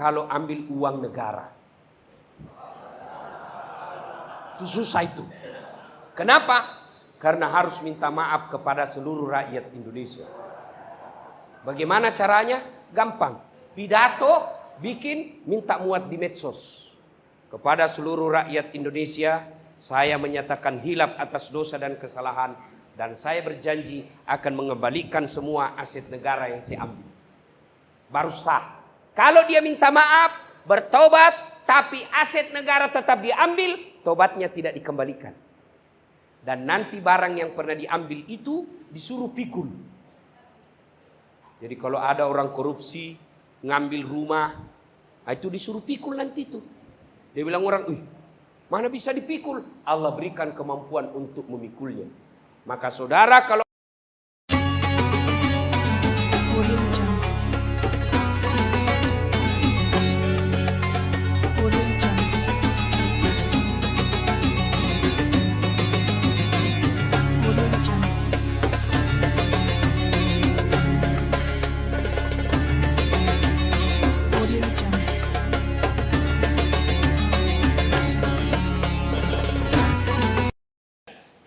kalau ambil uang negara. Itu susah itu. Kenapa? Karena harus minta maaf kepada seluruh rakyat Indonesia. Bagaimana caranya? Gampang. Pidato, bikin, minta muat di medsos. Kepada seluruh rakyat Indonesia, saya menyatakan hilaf atas dosa dan kesalahan. Dan saya berjanji akan mengembalikan semua aset negara yang saya ambil. Baru sah. Kalau dia minta maaf, bertobat, tapi aset negara tetap diambil, tobatnya tidak dikembalikan. Dan nanti barang yang pernah diambil itu disuruh pikul. Jadi kalau ada orang korupsi, ngambil rumah, itu disuruh pikul nanti itu. Dia bilang orang, mana bisa dipikul? Allah berikan kemampuan untuk memikulnya. Maka saudara kalau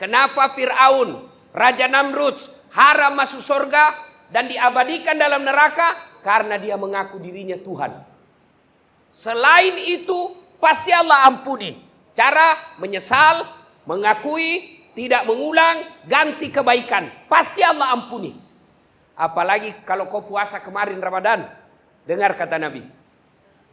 kenapa Fir'aun, Raja Namrud haram masuk surga dan diabadikan dalam neraka? Karena dia mengaku dirinya Tuhan. Selain itu pasti Allah ampuni. Cara menyesal, mengakui, tidak mengulang, ganti kebaikan. Pasti Allah ampuni. Apalagi kalau kau puasa kemarin Ramadan. Dengar kata Nabi.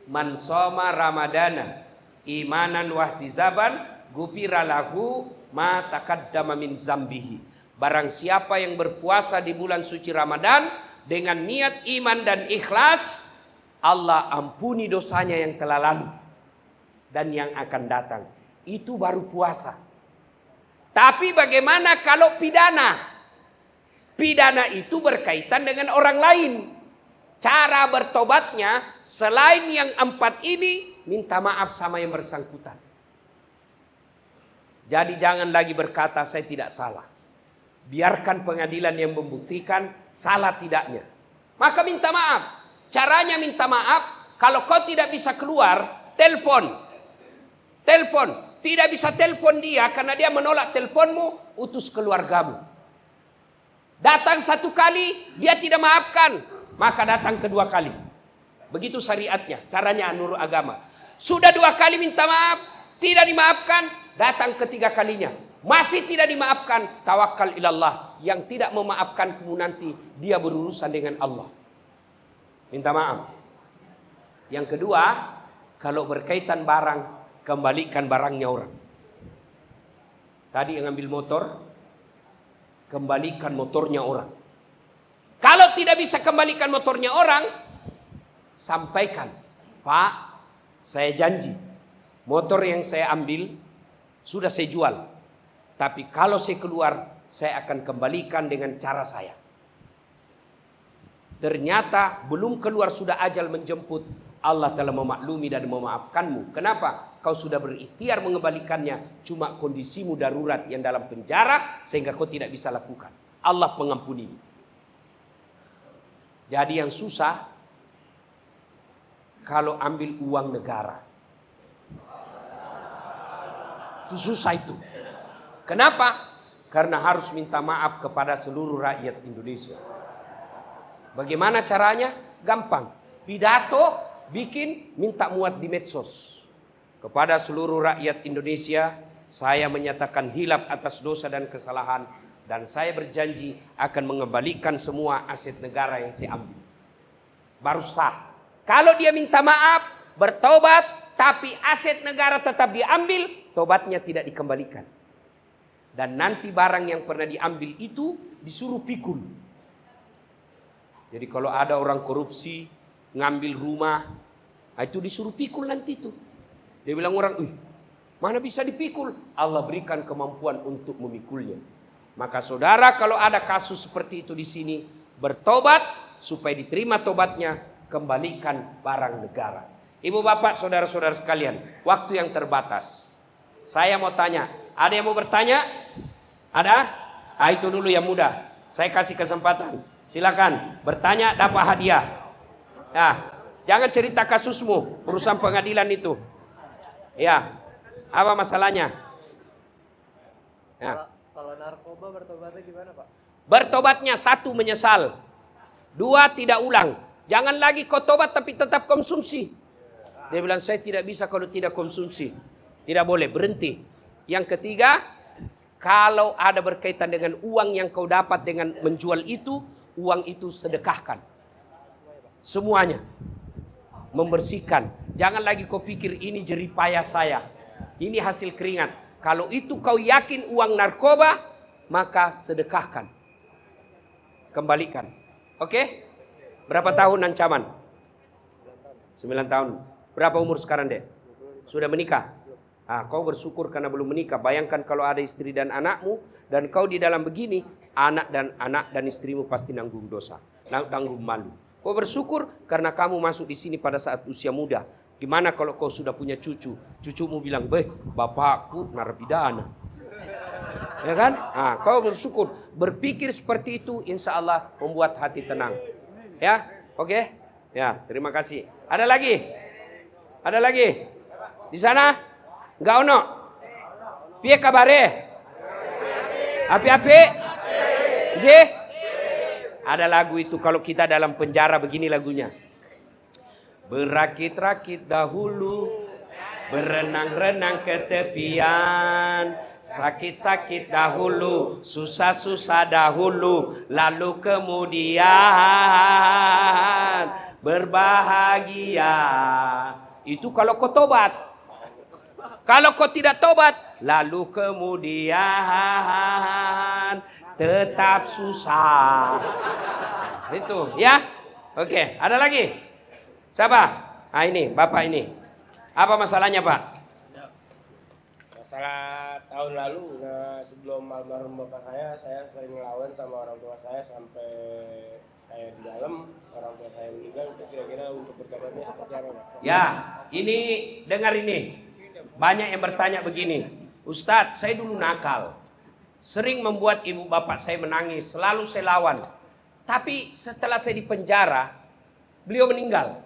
Man shoma Ramadana imanan wahtizaban gufira lahu ma taqaddama min zambihi. Barang siapa yang berpuasa di bulan suci Ramadan dengan niat iman dan ikhlas, Allah ampuni dosanya yang telah lalu dan yang akan datang. Itu baru puasa. Tapi bagaimana kalau pidana? Pidana itu berkaitan dengan orang lain. Cara bertobatnya selain yang 4 ini, minta maaf sama yang bersangkutan. Jadi jangan lagi berkata saya tidak salah. Biarkan pengadilan yang membuktikan salah tidaknya. Maka minta maaf. Caranya minta maaf, kalau kau tidak bisa keluar, telepon. Telepon. Tidak bisa telepon dia karena dia menolak teleponmu, utus keluargamu. Datang 1 kali, dia tidak maafkan, maka datang kedua kali. Begitu syariatnya, caranya menurut agama. Sudah 2 kali minta maaf, tidak dimaafkan, datang ketiga kalinya. Masih tidak dimaafkan, tawakal ilallah. Yang tidak memaafkanmu nanti, dia berurusan dengan Allah. Minta maaf. Yang kedua, kalau berkaitan barang, kembalikan barangnya orang. Tadi yang ambil motor, kembalikan motornya orang. Kalau tidak bisa kembalikan motornya orang, sampaikan, Pak, saya janji, motor yang saya ambil, sudah saya jual. Tapi kalau saya keluar, saya akan kembalikan dengan cara saya. Ternyata belum keluar sudah ajal menjemput. Allah telah memaklumi dan memaafkanmu. Kenapa? Kau sudah berikhtiar mengembalikannya. Cuma kondisimu darurat yang dalam penjara sehingga kau tidak bisa lakukan. Allah pengampuni. Jadi yang susah kalau ambil uang negara. Itu susah itu. Kenapa? Karena harus minta maaf kepada seluruh rakyat Indonesia. Bagaimana caranya? Gampang. Pidato, bikin, minta muat di medsos. Kepada seluruh rakyat Indonesia, saya menyatakan hilaf atas dosa dan kesalahan. Dan saya berjanji akan mengembalikan semua aset negara yang saya ambil. Baru sah. Kalau dia minta maaf, bertobat, tapi aset negara tetap diambil, tobatnya tidak dikembalikan. Dan nanti barang yang pernah diambil itu disuruh pikul. Jadi kalau ada orang korupsi, ngambil rumah, itu disuruh pikul nanti itu. Dia bilang orang, mana bisa dipikul? Allah berikan kemampuan untuk memikulnya. Maka saudara kalau ada kasus seperti itu di sini, bertobat supaya diterima tobatnya, kembalikan barang negara. Ibu bapak saudara-saudara sekalian, waktu yang terbatas. Saya mau tanya, ada yang mau bertanya? Ada? Itu dulu yang muda. Saya kasih kesempatan. Silakan bertanya, dapat hadiah. Nah, Jangan cerita kasusmu, urusan pengadilan itu. Ya, apa masalahnya? Ya. Kalau narkoba bertobatnya gimana, Pak? Bertobatnya 1 menyesal, 2 tidak ulang. Jangan lagi kau tobat tapi tetap konsumsi. Dia bilang saya tidak bisa kalau tidak konsumsi. Tidak boleh, berhenti. Yang ketiga, kalau ada berkaitan dengan uang yang kau dapat dengan menjual itu, uang itu sedekahkan. Semuanya. Membersihkan. Jangan lagi kau pikir ini jerih payah saya. Ini hasil keringat. Kalau itu kau yakin uang narkoba, maka sedekahkan. Kembalikan. Oke? Berapa tahun ancaman? 9 tahun. Berapa umur sekarang, Dek? Sudah menikah? Kau bersyukur karena belum menikah. Bayangkan kalau ada istri dan anakmu, dan kau di dalam begini, anak dan istrimu pasti nanggung dosa, nanggung malu. Kau bersyukur karena kamu masuk di sini pada saat usia muda. Gimana kalau kau sudah punya cucu? Cucumu bilang, bapakku narapidana. Ya kan? Kau bersyukur. Berpikir seperti itu, insya Allah membuat hati tenang. Ya, oke? Ya, terima kasih. Ada lagi? Ada lagi? Di sana? Enggak ono? Piye kabare? Api-api? Je? Ada lagu itu kalau kita dalam penjara begini lagunya. Berakit-rakit dahulu, berenang-renang ke tepian, sakit-sakit dahulu, susah-susah dahulu, lalu kemudian berbahagia. Itu kalau kau tobat. Kalau kau tidak tobat, lalu kemudian tetap susah. Itu ya. Oke, ada lagi? Siapa? Ini bapak ini. Apa masalahnya, Pak? Masalah tahun lalu, sebelum almarhum bapak saya sering ngelawan sama orang tua saya sampai saya di dalam, orang tua saya meninggal. Itu kira-kira untuk bertobatnya seperti apa, Pak? Ya, ini dengar ini. Banyak yang bertanya begini, Ustadz, saya dulu nakal, sering membuat ibu bapak saya menangis, selalu saya lawan. Tapi setelah saya di penjara, beliau meninggal.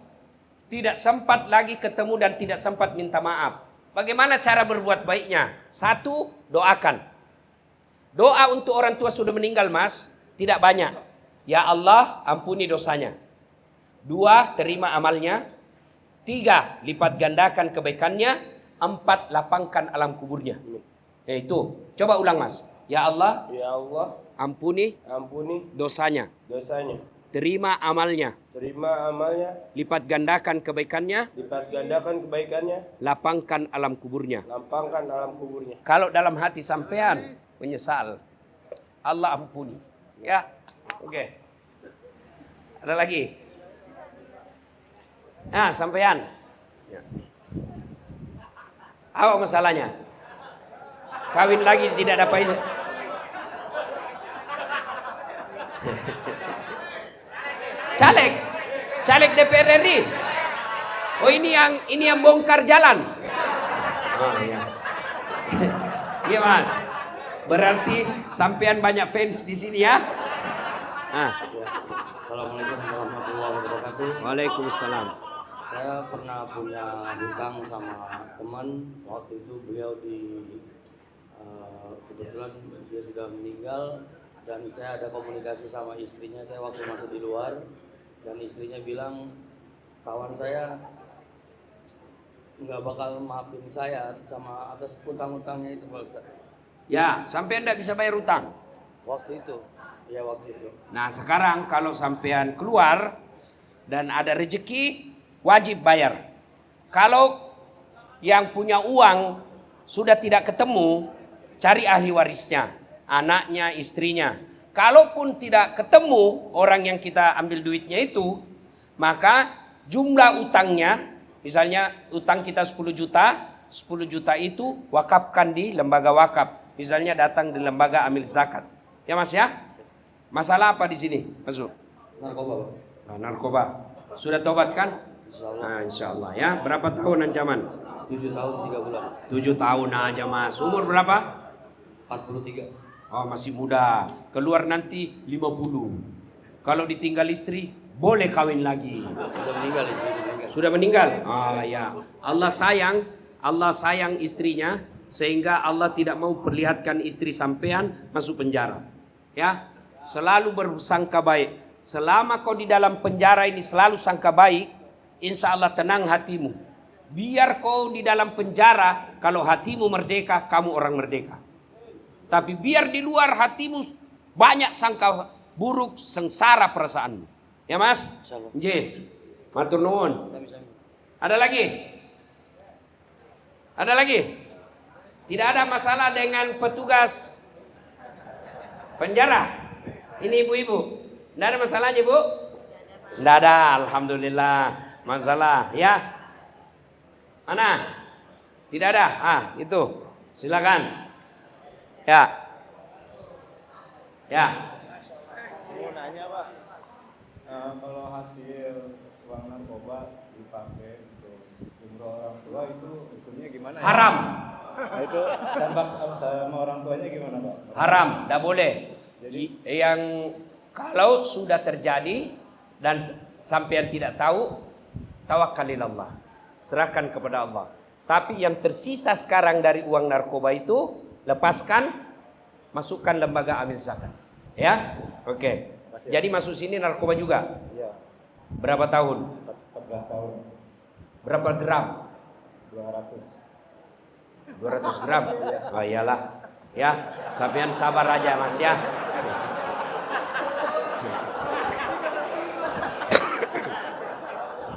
Tidak sempat lagi ketemu dan tidak sempat minta maaf. Bagaimana cara berbuat baiknya? 1, doakan. Doa untuk orang tua sudah meninggal, Mas, tidak banyak. Ya Allah, ampuni dosanya. 2, terima amalnya. 3, lipat gandakan kebaikannya. 4, lapangkan alam kuburnya. Itu. Coba ulang, Mas. Ya Allah, ampuni dosanya. Terima amalnya. Lipat gandakan kebaikannya. Lapangkan alam kuburnya. Kalau dalam hati sampean menyesal, Allah ampuni. Ya. Oke. Ada lagi? Sampean. Ya. Apa masalahnya? Kawin lagi tidak dapat izin. Caleg DPR RI. Oh, ini yang bongkar jalan. Oh iya. Iya, Mas. Berarti sampean banyak fans di sini ya? Assalamualaikum warahmatullahi wabarakatuh. Waalaikumsalam. Saya pernah punya hutang sama teman. Waktu itu beliau kebetulan dia sudah meninggal, dan saya ada komunikasi sama istrinya. Saya waktu masih di luar, dan istrinya bilang kawan saya nggak bakal maafin saya sama atas utang-utangnya itu, Pak Ustaz. Ya, sampean tidak bisa bayar utang. Waktu itu. Nah, sekarang kalau sampean keluar dan ada rezeki, wajib bayar. Kalau yang punya uang sudah tidak ketemu, cari ahli warisnya, anaknya, istrinya. Kalaupun tidak ketemu orang yang kita ambil duitnya itu, maka jumlah utangnya, misalnya utang kita 10 juta, 10 juta itu wakafkan di lembaga wakaf. Misalnya datang di lembaga amil zakat. Ya, Mas ya? Masalah apa di sini? Masuk. Narkoba. Narkoba. Sudah tobat kan? Insya Allah ya. Berapa tahun ancaman? 7 tahun 3 bulan. 7 tahun aja, Mas. Umur berapa? 43. Oh, masih muda. Keluar nanti 50. Kalau ditinggal istri boleh kawin lagi. Sudah meninggal, istri meninggal. Sudah meninggal. Ah ya. Allah sayang istrinya sehingga Allah tidak mau perlihatkan istri sampean masuk penjara. Ya. Selalu bersangka baik. Selama kau di dalam penjara ini selalu sangka baik, insya Allah tenang hatimu. Biar kau di dalam penjara, kalau hatimu merdeka, kamu orang merdeka. Tapi biar di luar hatimu banyak sangka buruk, sengsara perasaanmu. Ya Mas? J. Matur nuwun. Ada lagi? Ada lagi? Tidak ada masalah dengan petugas penjara. Ini ibu-ibu. Tidak ada masalahnya, Bu? Tidak ada, alhamdulillah. Masalah, ya. Mana? Tidak ada. Ah, itu. Silakan. Ya. Ya. Mau nanya, Pak. Kalau hasil uang narkoba dipakai untuk umroh orang tua itu hukumnya gimana? Haram. Nah, itu dampak sama orang tuanya gimana, Pak? Haram, tidak boleh. Jadi yang kalau sudah terjadi dan sampean tidak tahu, tawakalilallah, serahkan kepada Allah. Tapi yang tersisa sekarang dari uang narkoba itu lepaskan, masukkan lembaga amil zakat. Ya, oke. Jadi masuk sini narkoba juga. iya, Berapa tahun? 14 tahun. Berapa gram? 200. 200 gram. Oh iyalah. Ya, sampean sabar aja Mas ya.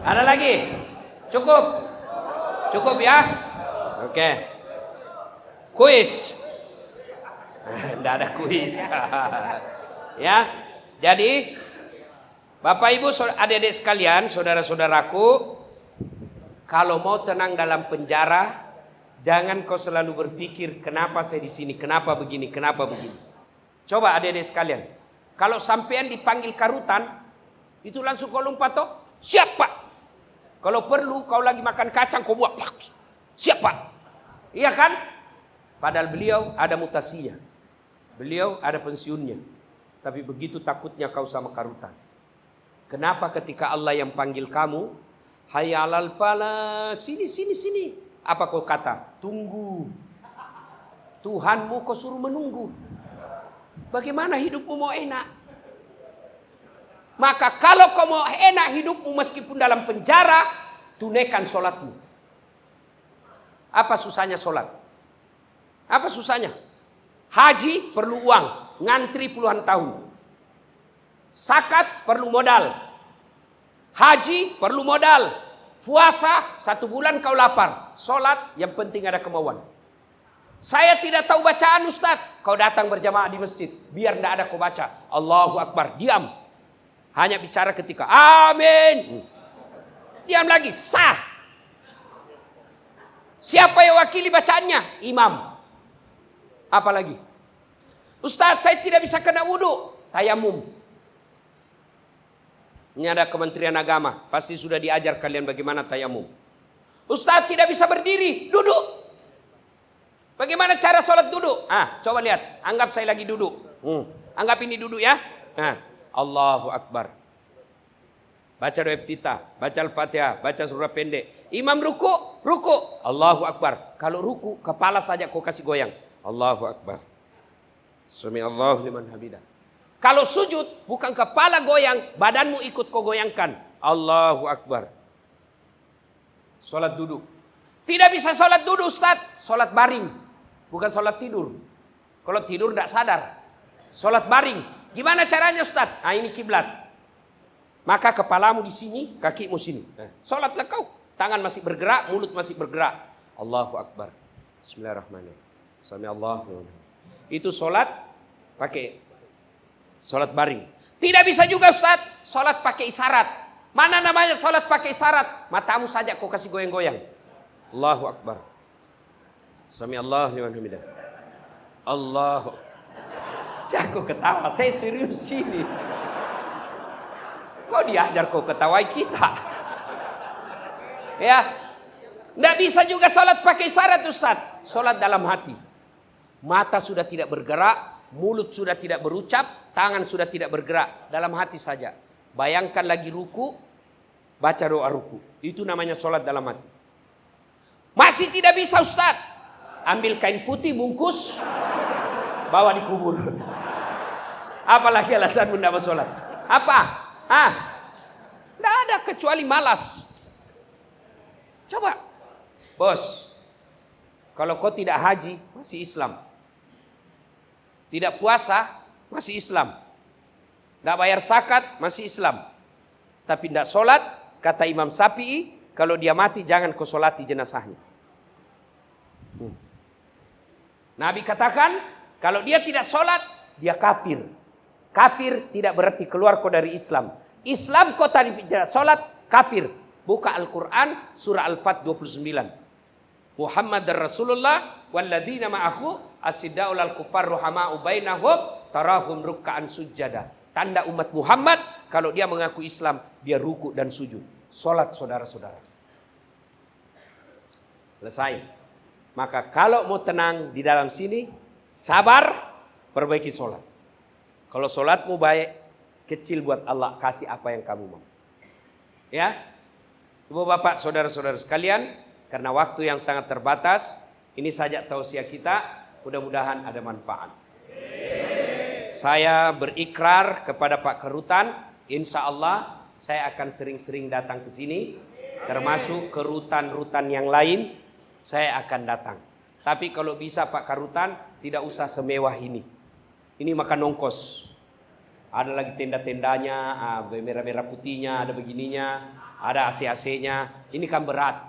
Ada lagi? Cukup? Cukup ya? Oke. Kuis. Tidak ada kuis. Ya. Jadi Bapak Ibu adik-adik sekalian, saudara-saudaraku, kalau mau tenang dalam penjara, jangan kau selalu berpikir kenapa saya di sini, kenapa begini, kenapa begini. Coba adik-adik sekalian, kalau sampean dipanggil karutan, itu langsung kau lompat toh, siapa? Kalau perlu kau lagi makan kacang kau buat siapa? Iya kan? Padahal beliau ada mutasinya. Beliau ada pensiunnya. Tapi begitu takutnya kau sama karutan. Kenapa ketika Allah yang panggil kamu, hayya 'alal falah, sini sini sini. Apa kau kata? Tunggu. Tuhanmu kau suruh menunggu. Bagaimana hidupmu mau enak? Maka kalau kau mau enak hidupmu meskipun dalam penjara, tunaikan sholatmu. Apa susahnya sholat? Apa susahnya? Haji perlu uang, ngantri puluhan tahun. Zakat perlu modal. Haji perlu modal. Puasa 1 bulan kau lapar. Sholat yang penting ada kemauan. Saya tidak tahu bacaan Ustaz. Kau datang berjamaah di masjid. Biar tidak ada kau baca. Allahu Akbar. Diam. Hanya bicara ketika amin. Diam lagi. Sah. Siapa yang wakili bacaannya? Imam. Apa lagi? Ustaz saya tidak bisa kena wudhu. Tayamum. Ini ada Kementerian Agama. Pasti sudah diajar kalian bagaimana tayamum. Ustaz tidak bisa berdiri. Duduk. Bagaimana cara sholat duduk? Coba lihat. Anggap saya lagi duduk. Anggap ini duduk ya. Allahu Akbar. Baca doa iftitah, baca Al-Fatihah, baca surah pendek. Imam ruku, ruku. Allahu Akbar. Kalau ruku, kepala saja kau kasih goyang. Allahu Akbar. Sami Allahu liman hamidah. Kalau sujud, bukan kepala goyang, badanmu ikut kau goyangkan. Allahu Akbar. Salat duduk. Tidak bisa salat duduk Ustaz. Salat baring. Bukan salat tidur. Kalau tidur tidak sadar. Salat baring. Gimana caranya Ustaz? Ini kiblat. Maka kepalamu di sini, kakimu sini. Salatlah kau. Tangan masih bergerak, mulut masih bergerak. Allahu Akbar. Bismillahirrahmanirrahim. Sami Allahu. Itu salat pakai salat baring. Tidak bisa juga Ustaz, salat pakai isyarat. Mana namanya salat pakai isyarat? Matamu saja kau kasih goyang-goyang. Allahu Akbar. Sami Allahu liman hamidah. Allahu. Jago ketawa, saya serius sini. Kau diajar kau ketawai kita. Ya. Tidak bisa juga salat pakai isyarat Ustaz. Salat dalam hati. Mata sudah tidak bergerak, mulut sudah tidak berucap, tangan sudah tidak bergerak. Dalam hati saja. bayangkan lagi ruku, baca doa ruku. Itu namanya sholat dalam hati. Masih tidak bisa Ustaz, ambil kain putih bungkus, bawa di kubur. Apalagi alasan tidak mau sholat? Apa? Tidak ada kecuali malas. Coba, bos, kalau kau tidak haji masih Islam, tidak puasa masih Islam, tidak bayar zakat masih Islam, tapi tidak sholat, kata Imam Syafi'i, kalau dia mati jangan kau sholati jenazahnya. Nabi katakan, kalau dia tidak sholat, dia kafir. Kafir tidak berarti keluar kau dari Islam. Islam kau tidak sholat, kafir. Buka Al-Quran, surah Al-Fat 29. Muhammad Rasulullah, walladzina ma'ahu, as-sidda'ul al-kuffar ruhama'u bainahum, tarahum rukka'an sujjada. Tanda umat Muhammad, kalau dia mengaku Islam, dia ruku dan sujud. Sholat saudara-saudara. Selesai. Maka kalau mau tenang di dalam sini, sabar, perbaiki sholat. Kalau sholatmu baik, kecil buat Allah, kasih apa yang kamu mau. Ya, Ibu bapak saudara-saudara sekalian, karena waktu yang sangat terbatas, ini saja tausiah kita, mudah-mudahan ada manfaat. Saya berikrar kepada Pak Kerutan, insya Allah saya akan sering-sering datang ke sini, termasuk ke rutan-rutan yang lain, saya akan datang. Tapi kalau bisa Pak Kerutan, tidak usah semewah ini. Ini makan ongkos. Ada lagi tenda-tendanya, merah-merah putihnya, ada begininya, ada AC-AC-nya. Ini kan berat.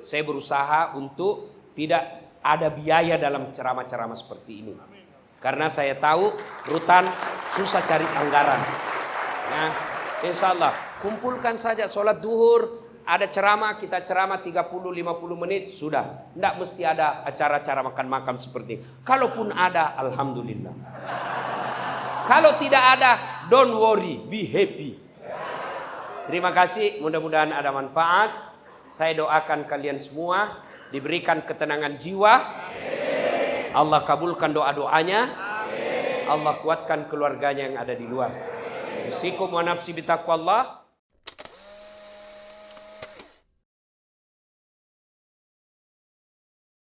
Saya berusaha untuk tidak ada biaya dalam ceramah-ceramah seperti ini. Karena saya tahu rutan susah cari anggaran. Ya, insya Allah kumpulkan saja sholat duhur, ada ceramah, kita ceramah 30-50 menit, sudah. Tidak mesti ada acara-acara makan-makan seperti ini. Kalaupun ada, alhamdulillah. Kalau tidak ada, don't worry, be happy. Terima kasih, mudah-mudahan ada manfaat. Saya doakan kalian semua diberikan ketenangan jiwa. Allah kabulkan doa-doanya. Allah kuatkan keluarganya yang ada di luar. Usikum wa nafsi bitaqwallah.